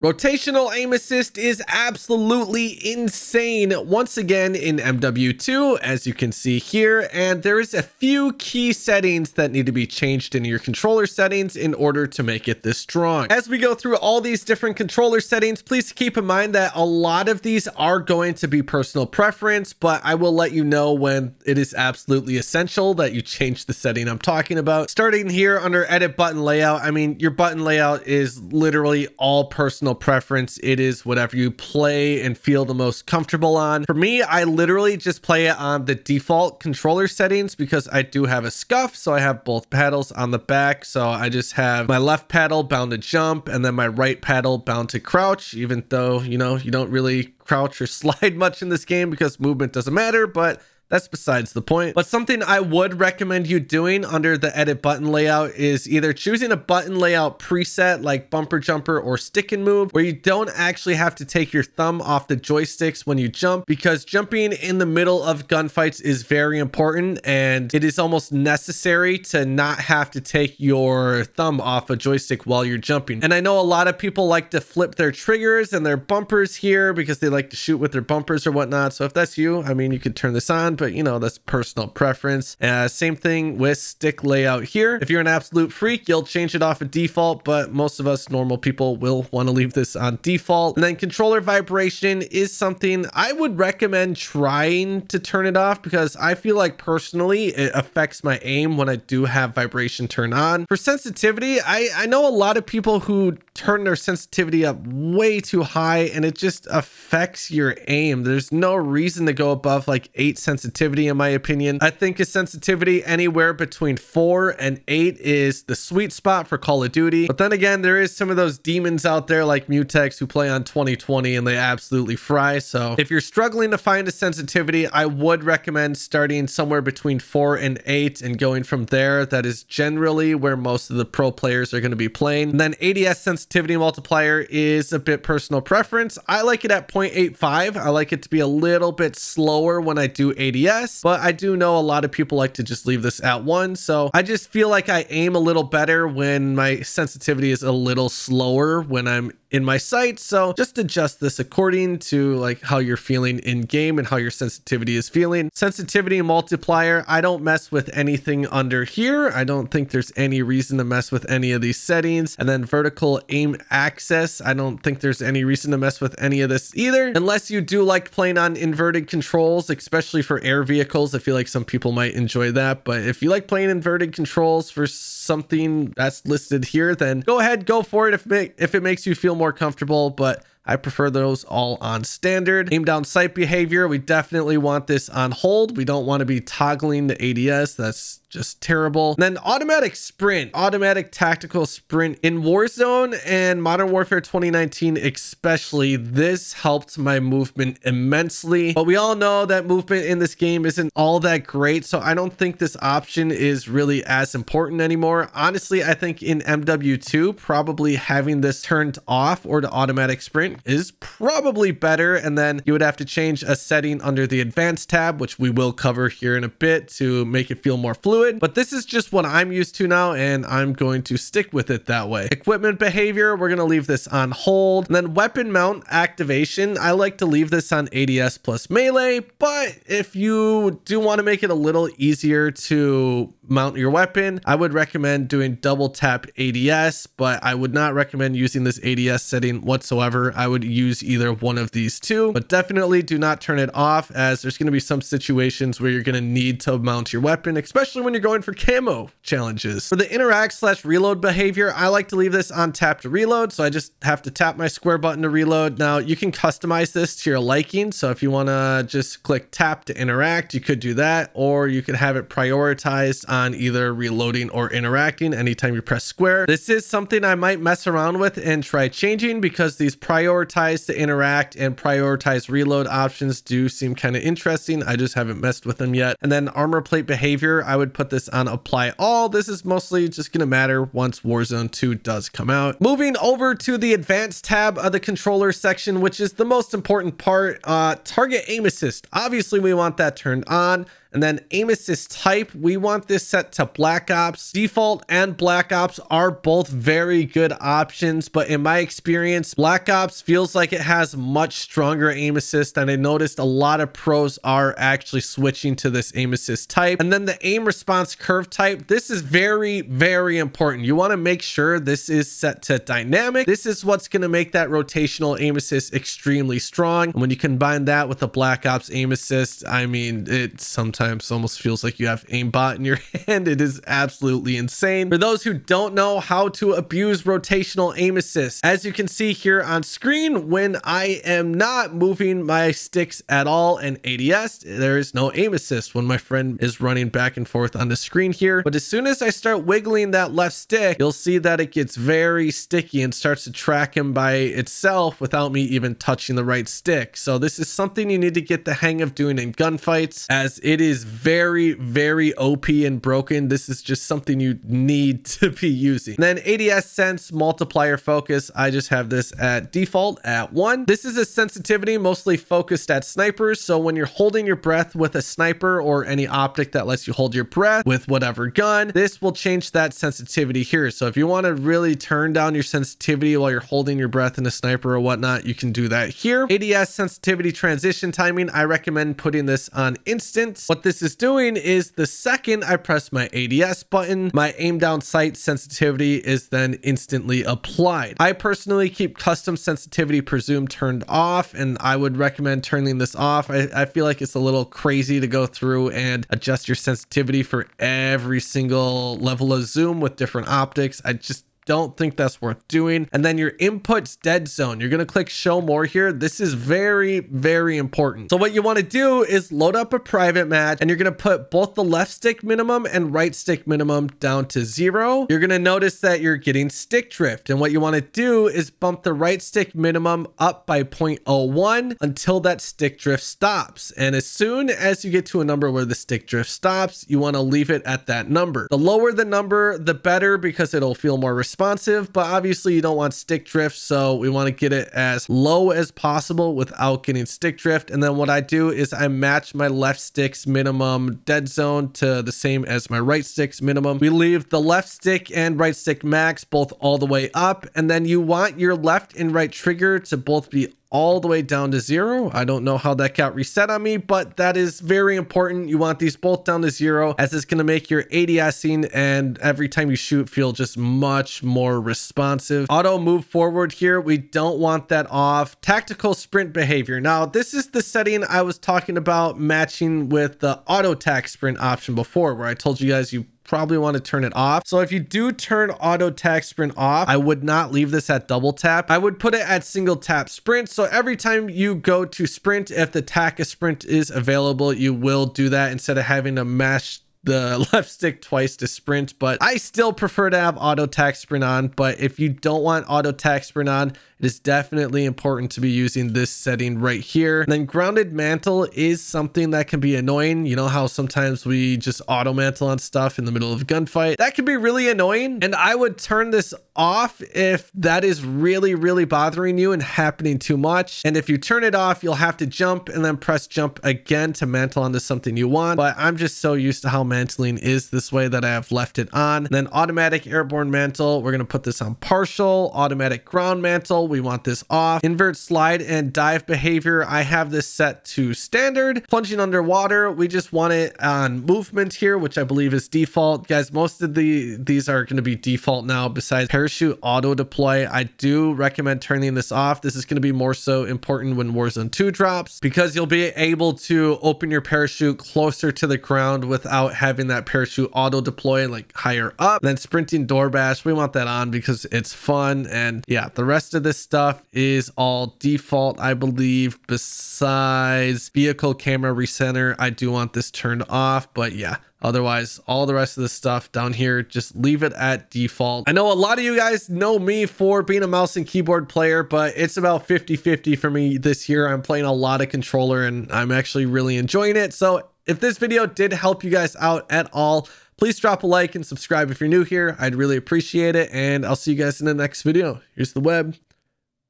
Rotational aim assist is absolutely insane once again in MW2, as you can see here, and there is a few key settings that need to be changed in your controller settings in order to make it this strong. As we go through all these different controller settings, please keep in mind that a lot of these are going to be personal preference, but I will let you know when it is absolutely essential that you change the setting I'm talking about. Starting here under edit button layout, I mean, your button layout is literally all personal preference. It is whatever you play and feel the most comfortable on. For me, I literally just play it on the default controller settings because I do have a scuff, so I have both paddles on the back. So I just have my left paddle bound to jump and then my right paddle bound to crouch, even though, you know, you don't really crouch or slide much in this game because movement doesn't matter, but that's besides the point. But something I would recommend you doing under the edit button layout is either choosing a button layout preset like bumper jumper or stick and move, where you don't actually have to take your thumb off the joysticks when you jump, because jumping in the middle of gunfights is very important and it is almost necessary to not have to take your thumb off a joystick while you're jumping. And I know a lot of people like to flip their triggers and their bumpers here because they like to shoot with their bumpers or whatnot. So if that's you, I mean, you could turn this on, but you know, that's personal preference. Same thing with stick layout here. If you're an absolute freak, you'll change it off of default, but most of us normal people will want to leave this on default. And then controller vibration is something I would recommend trying to turn it off, because I feel like personally it affects my aim when I do have vibration turned on. For sensitivity, I know a lot of people who turn their sensitivity up way too high and it just affects your aim. There's no reason to go above like 8 sensitivity in my opinion. I think a sensitivity anywhere between 4 and 8 is the sweet spot for Call of Duty. But then again, there is some of those demons out there like Mutex who play on 2020 and they absolutely fry. So if you're struggling to find a sensitivity, I would recommend starting somewhere between 4 and 8 and going from there. That is generally where most of the pro players are going to be playing. And then ADS sensitivity multiplier is a bit personal preference. I like it at 0.85. I like it to be a little bit slower when I do ADS, but I do know a lot of people like to just leave this at 1. So I just feel like I aim a little better when my sensitivity is a little slower when I'm in my sight. So just adjust this according to like how you're feeling in game and how your sensitivity is feeling. Sensitivity multiplier, I don't mess with anything under here. I don't think there's any reason to mess with any of these settings. And then vertical aim access, I don't think there's any reason to mess with any of this either, unless you do like playing on inverted controls, especially for air vehicles. I feel like some people might enjoy that, but if you like playing inverted controls for something that's listed here, then go ahead, go for it if it makes you feel more comfortable, but I prefer those all on standard. Aim down sight behavior, we definitely want this on hold. We don't want to be toggling the ADS. That's just terrible. And then automatic sprint, automatic tactical sprint in Warzone and Modern Warfare 2019 especially, this helped my movement immensely. But we all know that movement in this game isn't all that great, so I don't think this option is really as important anymore. Honestly, I think in MW2, probably having this turned off or the automatic sprint is probably better. And then you would have to change a setting under the advanced tab, which we will cover here in a bit, to make it feel more fluid. But this is just what I'm used to now, and I'm going to stick with it that way. Equipment behavior, we're going to leave this on hold. And then weapon mount activation, I like to leave this on ADS plus melee, but if you do want to make it a little easier to mount your weapon, I would recommend doing double tap ADS, but I would not recommend using this ADS setting whatsoever. I would use either one of these two, but definitely do not turn it off, as there's going to be some situations where you're going to need to mount your weapon, especially when you're going for camo challenges. For the interact/reload behavior, I like to leave this on tap to reload, so I just have to tap my square button to reload. Now you can customize this to your liking, so if you want to just click tap to interact, you could do that, or you could have it prioritized on either reloading or interacting anytime you press square. This is something I might mess around with and try changing, because these prioritize to interact and prioritize reload options do seem kind of interesting. I just haven't messed with them yet. And then armor plate behavior, I would put this on apply all. This is mostly just going to matter once Warzone 2 does come out. Moving over to the advanced tab of the controller section, which is the most important part, target aim assist. Obviously we want that turned on. And then aim assist type, we want this set to Black Ops. Default and Black Ops are both very good options, but in my experience, Black Ops feels like it has much stronger aim assist, and I noticed a lot of pros are actually switching to this aim assist type. And then the aim response curve type, this is very, very important. You want to make sure this is set to dynamic. This is what's going to make that rotational aim assist extremely strong. And when you combine that with the Black Ops aim assist, I mean, it sometimes almost feels like you have aimbot in your hand. It is absolutely insane. For those who don't know how to abuse rotational aim assist, as you can see here on screen, when I am not moving my sticks at all in ADS, there is no aim assist when my friend is running back and forth on the screen here. But as soon as I start wiggling that left stick, you'll see that it gets very sticky and starts to track him by itself without me even touching the right stick. So this is something you need to get the hang of doing in gunfights, as it is very, very OP and broken. This is just something you need to be using. And then ADS sense multiplier focus, I just have this at default at 1. This is a sensitivity mostly focused at snipers. So when you're holding your breath with a sniper or any optic that lets you hold your breath with whatever gun, this will change that sensitivity here. So if you want to really turn down your sensitivity while you're holding your breath in a sniper or whatnot, you can do that here. ADS sensitivity transition timing, I recommend putting this on instant. What this is doing is the second I press my ADS button, my aim down sight sensitivity is then instantly applied. I personally keep custom sensitivity presumed turned off, and I would recommend turning this off. I feel like it's a little crazy to go through and adjust your sensitivity for every single level of zoom with different optics. I just don't think that's worth doing. And then your inputs dead zone, you're going to click show more here. This is very, very important. So what you want to do is load up a private match, and you're going to put both the left stick minimum and right stick minimum down to 0. You're going to notice that you're getting stick drift, and what you want to do is bump the right stick minimum up by 0.01 until that stick drift stops. And as soon as you get to a number where the stick drift stops, you want to leave it at that number. The lower the number, the better, because it'll feel more responsive, but obviously you don't want stick drift, so we want to get it as low as possible without getting stick drift. And then what I do is I match my left stick's minimum dead zone to the same as my right stick's minimum. We leave the left stick and right stick max both all the way up, and then you want your left and right trigger to both be all the way down to 0. I don't know how that got reset on me, but that is very important. You want these both down to 0, as it's going to make your ADSing and every time you shoot feel just much more responsive. Auto move forward here, we don't want that off. Tactical sprint behavior. Now, this is the setting I was talking about matching with the auto tac sprint option before, where I told you guys you probably want to turn it off. So if you do turn auto tac sprint off, I would not leave this at double tap. I would put it at single tap sprint. So every time you go to sprint, if the tac of sprint is available, you will do that instead of having to mash the left stick twice to sprint. But I still prefer to have auto tac sprint on. But if you don't want auto tac sprint on, it is definitely important to be using this setting right here. And then grounded mantle is something that can be annoying. You know how sometimes we just auto mantle on stuff in the middle of a gunfight? That can be really annoying. And I would turn this off if that is really, really bothering you and happening too much. And if you turn it off, you'll have to jump and then press jump again to mantle onto something you want. But I'm just so used to how mantling is this way that I have left it on. And then automatic airborne mantle, we're going to put this on partial. Automatic ground mantle, we want this off. Invert slide and dive behavior, I have this set to standard. Plunging underwater, we just want it on movement here, which I believe is default. Guys, most of these are going to be default now besides parachute auto deploy. I do recommend turning this off. This is going to be more so important when Warzone 2 drops, because you'll be able to open your parachute closer to the ground without having that parachute auto deploy like higher up. Then sprinting door bash, we want that on because it's fun. And yeah, the rest of this stuff is all default, I believe, besides vehicle camera recenter. I do want this turned off, but yeah, otherwise, all the rest of the stuff down here, just leave it at default. I know a lot of you guys know me for being a mouse and keyboard player, but it's about 50-50 for me this year. I'm playing a lot of controller and I'm actually really enjoying it. So if this video did help you guys out at all, please drop a like and subscribe if you're new here. I'd really appreciate it. And I'll see you guys in the next video. Here's the web.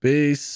Peace.